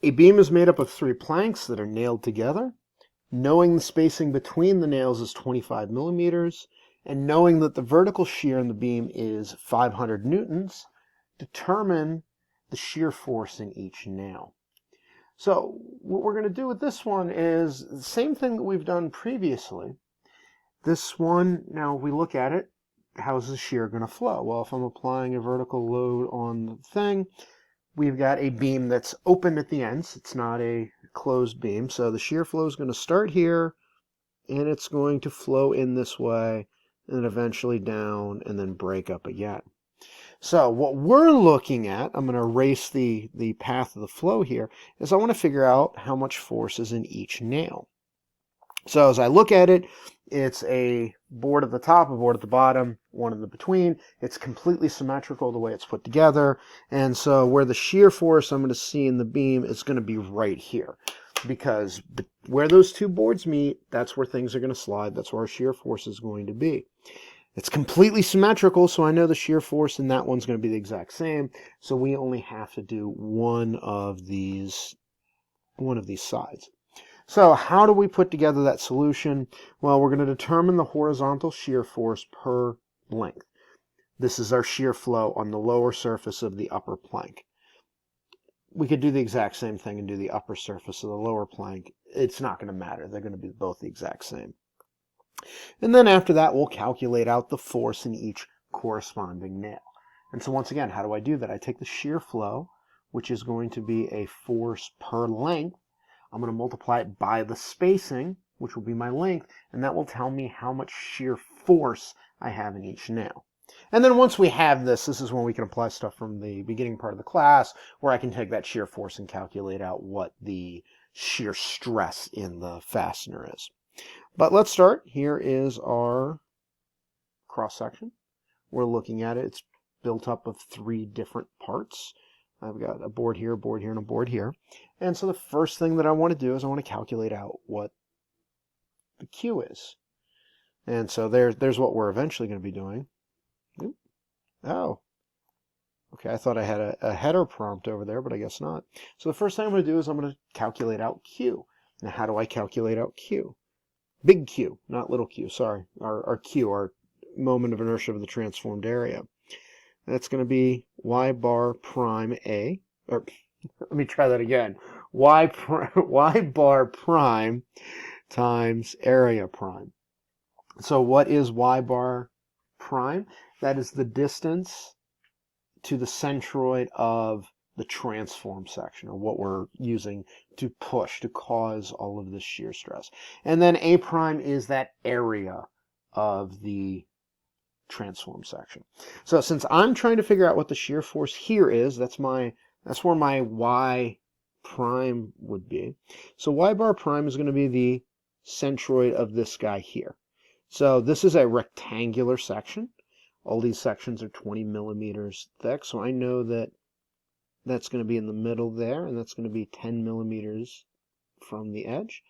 A beam is made up of 3 planks that are nailed together. Knowing the spacing between the nails is 25 millimeters, and knowing that the vertical shear in the beam is 500 newtons, determine the shear force in each nail. So what we're going to do with this one is the same thing that we've done previously. This one, now we look at it, how's the shear going to flow? Well, if I'm applying a vertical load on the thing, we've got a beam that's open at the ends. It's not a closed beam. So the shear flow is going to start here, and it's going to flow in this way, and then eventually down, and then break up again. So what we're looking at, I'm going to erase the path of the flow here, is I want to figure out how much force is in each nail. So as I look at it, it's a board at the top, a board at the bottom, one in the between. It's completely symmetrical the way it's put together. And so where the shear force I'm going to see in the beam is going to be right here. Because where those two boards meet, that's where things are going to slide. That's where our shear force is going to be. It's completely symmetrical, so I know the shear force in that one's going to be the exact same. So we only have to do one of these sides. So how do we put together that solution? Well, we're going to determine the horizontal shear force per length. This is our shear flow on the lower surface of the upper plank. We could do the exact same thing and do the upper surface of the lower plank. It's not going to matter. They're going to be both the exact same. And then after that, we'll calculate out the force in each corresponding nail. And so once again, how do I do that? I take the shear flow, which is going to be a force per length. I'm going to multiply it by the spacing, which will be my length, and that will tell me how much shear force I have in each nail. And then once we have this, this is when we can apply stuff from the beginning part of the class, where I can take that shear force and calculate out what the shear stress in the fastener is. But let's start. Here is our cross-section. We're looking at it. It's built up of 3 different parts. I've got a board here, and a board here. And so the first thing that I want to do is I want to calculate out what the Q is. And so there's what we're eventually going to be doing. Oh, okay, I thought I had a header prompt over there, but I guess not. So the first thing I'm going to do is I'm going to calculate out Q. Now, how do I calculate out Q? Big Q, not little q, sorry. Our Q, our moment of inertia of the transformed area. That's going to be y bar prime A, or let me try that again. Y bar prime times area prime. So what is y bar prime? That is the distance to the centroid of the transform section, or what we're using to push, to cause all of this shear stress. And then A prime is that area of the transform section. So since I'm trying to figure out what the shear force here is, that's where my y prime would be. So y bar prime is going to be the centroid of this guy here. So this is a rectangular section. All these sections are 20 millimeters thick, so I know that that's going to be in the middle there, and that's going to be 10 millimeters from the edge.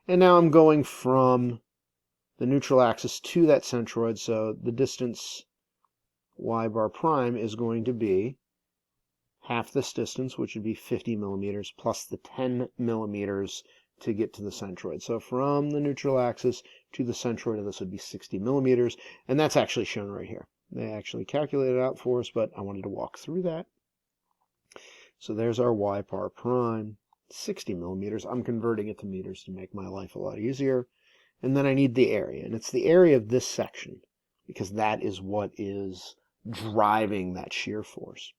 And now I'm going from the neutral axis to that centroid, so the distance y bar prime is going to be half this distance, which would be 50 millimeters, plus the 10 millimeters to get to the centroid. So from the neutral axis to the centroid of this would be 60 millimeters, and that's actually shown right here. They actually calculated it out for us, but I wanted to walk through that. So there's our y bar prime, 60 millimeters. I'm converting it to meters to make my life a lot easier. And then I need the area, and it's the area of this section, because that is what is driving that shear force.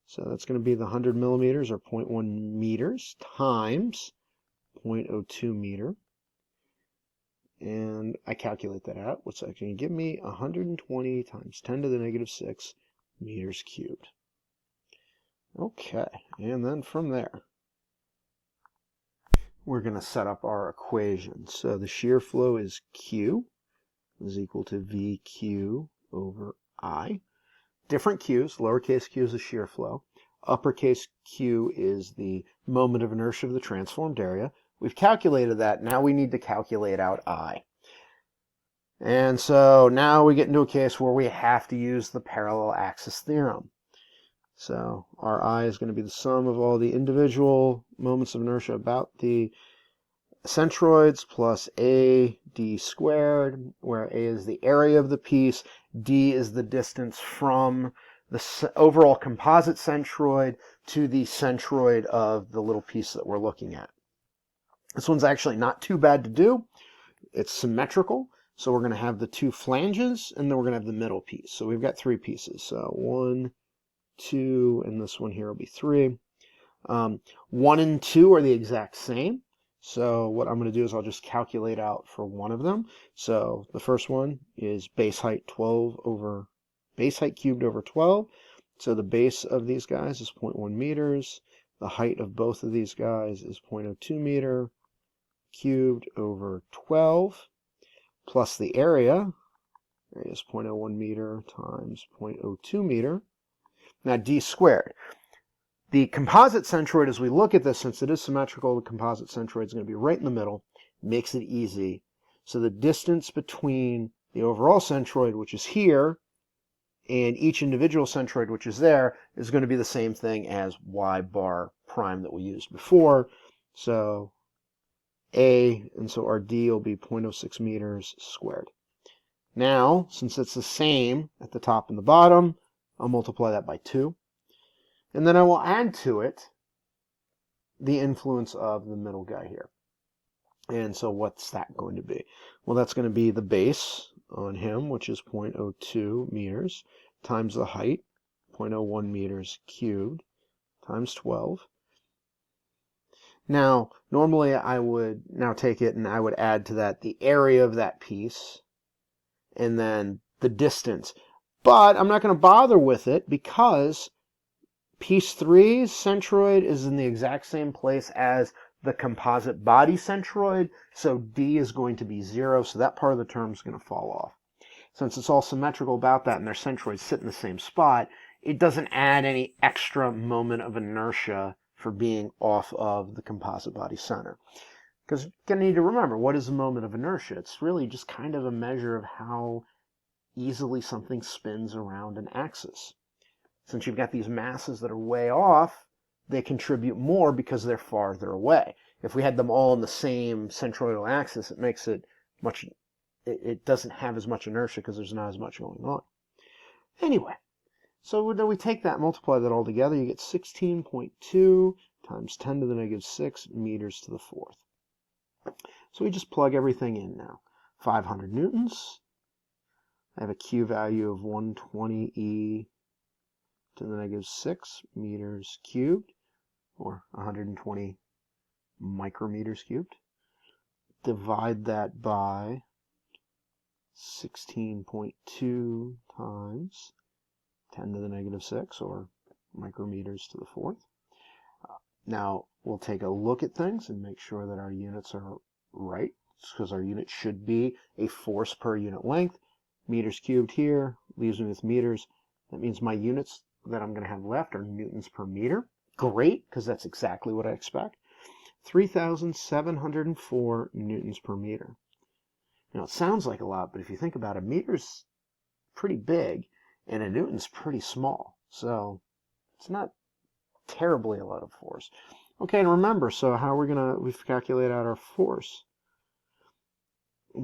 So that's going to be the 100 millimeters, or 0.1 meters, times 0.02 meter. And I calculate that out, which is going to give me 120 times 10 to the negative 6 meters cubed. Okay, and then from there, we're going to set up our equation. So the shear flow is Q is equal to VQ over I. Different Q's, lowercase q is the shear flow. Uppercase Q is the moment of inertia of the transformed area. We've calculated that. Now we need to calculate out I. And so now we get into a case where we have to use the parallel axis theorem. So our I is going to be the sum of all the individual moments of inertia about the centroids plus a d squared, where a is the area of the piece, d is the distance from the overall composite centroid to the centroid of the little piece that we're looking at. This one's actually not too bad to do. It's symmetrical, so we're going to have the two flanges, and then we're going to have the middle piece. So we've got three pieces. So 1, 2, and this one here will be 3. 1 and 2 are the exact same. So what I'm going to do is I'll just calculate out for one of them. So the first one is base height cubed over 12. So the base of these guys is 0.1 meters. The height of both of these guys is 0.02 meter cubed over 12, plus the area is 0.01 meter times 0.02 meter. Now d squared. The composite centroid, as we look at this, since it is symmetrical, the composite centroid is going to be right in the middle. Makes it easy. So the distance between the overall centroid, which is here, and each individual centroid, which is there, is going to be the same thing as y bar prime that we used before. So and so our d will be 0.06 meters squared. Now, since it's the same at the top and the bottom, I'll multiply that by 2. And then I will add to it the influence of the middle guy here. And so what's that going to be? Well, that's going to be the base on him, which is 0.02 meters, times the height, 0.01 meters cubed, times 12. Now, normally I would now take it and I would add to that the area of that piece, and then the distance. But I'm not going to bother with it because piece 3's centroid is in the exact same place as the composite body centroid, so d is going to be 0, so that part of the term is going to fall off. Since it's all symmetrical about that and their centroids sit in the same spot, it doesn't add any extra moment of inertia for being off of the composite body center. Because you're going to need to remember, what is a moment of inertia? It's really just kind of a measure of how easily something spins around an axis. Since you've got these masses that are way off, they contribute more because they're farther away. If we had them all on the same centroidal axis, it makes it it doesn't have as much inertia because there's not as much going on. Anyway, so then we take that, multiply that all together, you get 16.2 times 10 to the negative 6 meters to the 4th. So we just plug everything in now. 500 newtons. I have a Q value of 120 e to the negative 6 meters cubed, or 120 micrometers cubed. Divide that by 16.2 times 10 to the negative 6, or micrometers to the 4th. Now, we'll take a look at things and make sure that our units are right, because our unit should be a force per unit length. Meters cubed here leaves me with meters. That means my units that I'm going to have left are newtons per meter. Great, because that's exactly what I expect. 3,704 newtons per meter. Now, it sounds like a lot, but if you think about it, a meter's pretty big, and a newton's pretty small. So it's not terribly a lot of force. Okay, and remember, so how we've calculated out our force.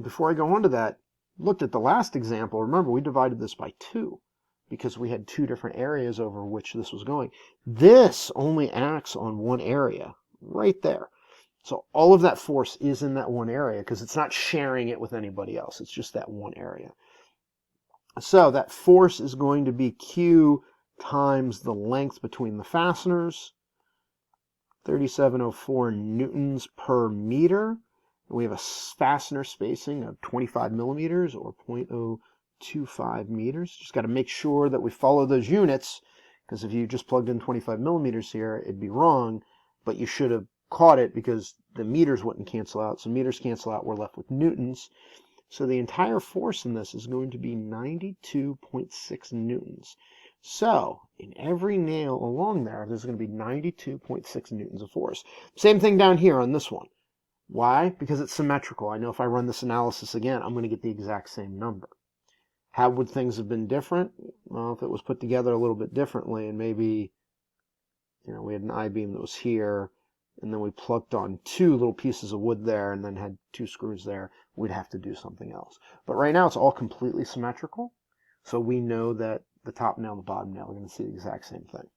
Before I go on to that, looked at the last example. Remember, we divided this by 2 because we had 2 different areas over which this was going. This only acts on one area, right there. So all of that force is in that one area because it's not sharing it with anybody else. It's just that one area. So that force is going to be Q times the length between the fasteners, 3,704 newtons per meter. And we have a fastener spacing of 25 millimeters, or 0.025 meters. Just got to make sure that we follow those units, because if you just plugged in 25 millimeters here, it'd be wrong, but you should have caught it because the meters wouldn't cancel out. So meters cancel out, we're left with newtons. So the entire force in this is going to be 92.6 newtons. So in every nail along there, there's going to be 92.6 newtons of force. Same thing down here on this one. Why? Because it's symmetrical. I know if I run this analysis again, I'm going to get the exact same number. How would things have been different? Well, if it was put together a little bit differently, and maybe, we had an I-beam that was here, and then we plugged on 2 little pieces of wood there, and then had 2 screws there, we'd have to do something else. But right now, it's all completely symmetrical, so we know that the top nail and the bottom nail are going to see the exact same thing.